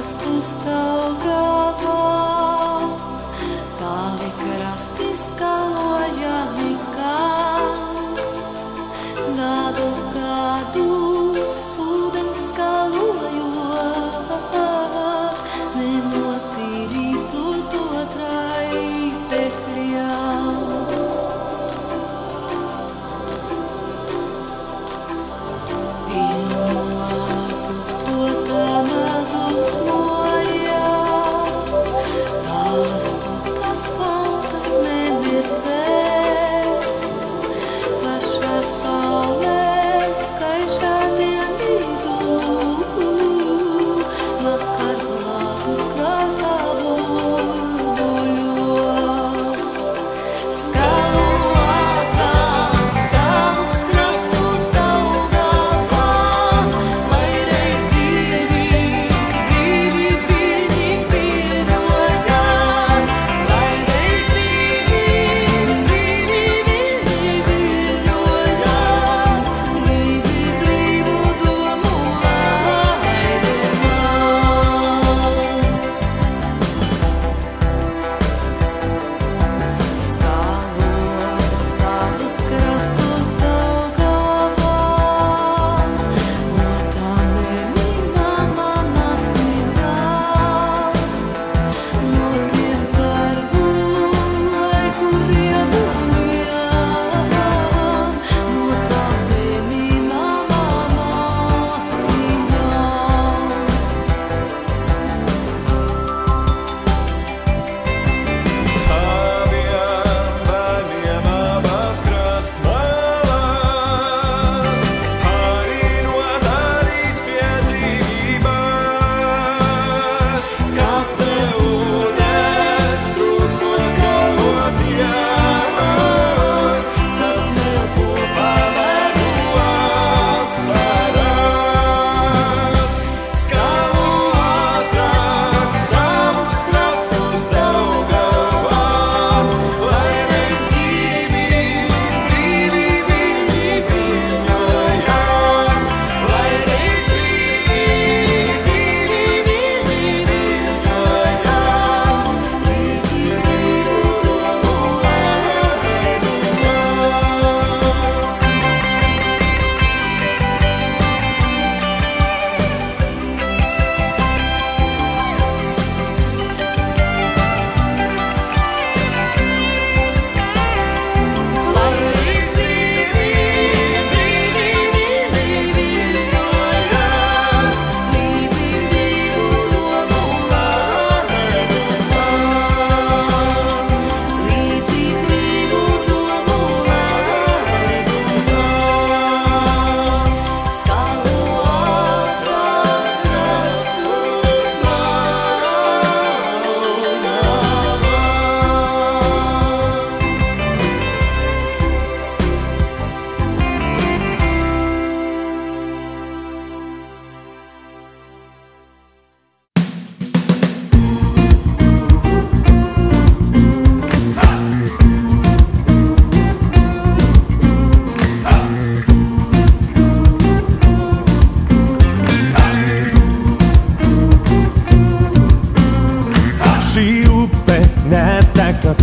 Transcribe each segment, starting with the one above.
krastus Daugavā, tavi krasti skalojami kā gadu gadus ūdens skalojot, nenotīrīs tos otrai pekļām. Baltas nemirdzēs, pašā saulē skaišā dienvidū, vakar blāzmas krāsā burbuļos. Skalu ātrāk savus krastus Daugavā, lai reiz brīvi piļņi piļņojās.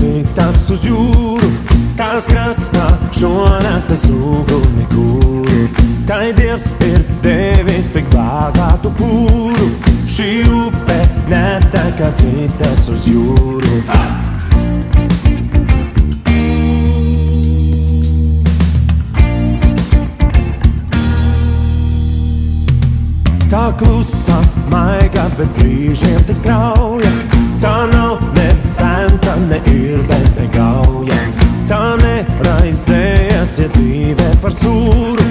Citas uz jūru, tās krastā šonakt es uguni kūru. Tai Dievs ir devis tik bagātu pūru, šī upe netek kā citas uz jūru. Tā klusa, maiga, bet brīžiem tik strauja. Tā nav ne venta, ne ir, bet ne gauja. Tā neraizējas, ja dzīvē par sūru.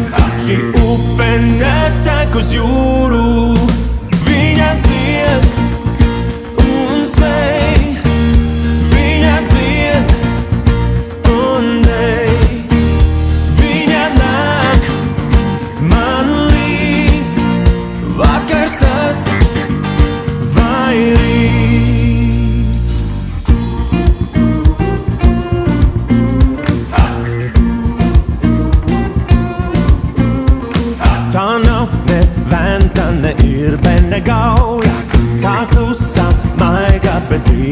Šī upe netek uz jūru. Viņa dzied un svej, viņa dzied un dej. Viņa nāk man līdz, vakars tas vai rīts. Tā nav ne venta, ne ir,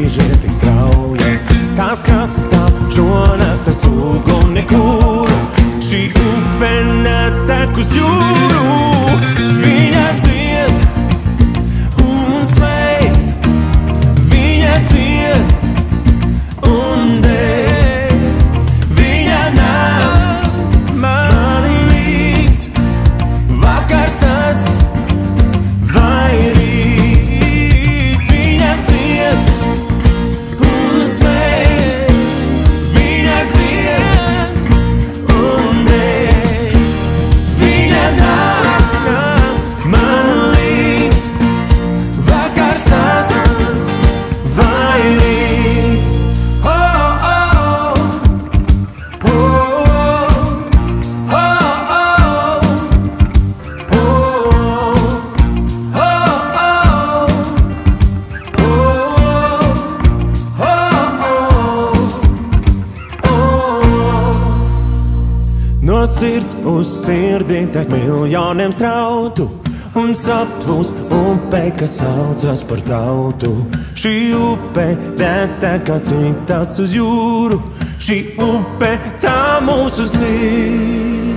brīži ir tik strauja. Tās krastā šonakt es uguni kūru. Šī upe netek uz jūru. Viņa zied un svei, viņa dzied un dēļ. Viņa nāk mani līdz, vakars tas vai rīts. Viņa zied un svei, viņa dzied un dēļ. Viņa nāk man līdz, vakars tas vai rīts. Oh, oh, oh, oh, oh, no sirds uz sirdi tek miljoniem strautu un saplūst upe, kas saucas par tautu. Šī upe netek kā citas uz jūru. Šī upe tā mūsu sirds.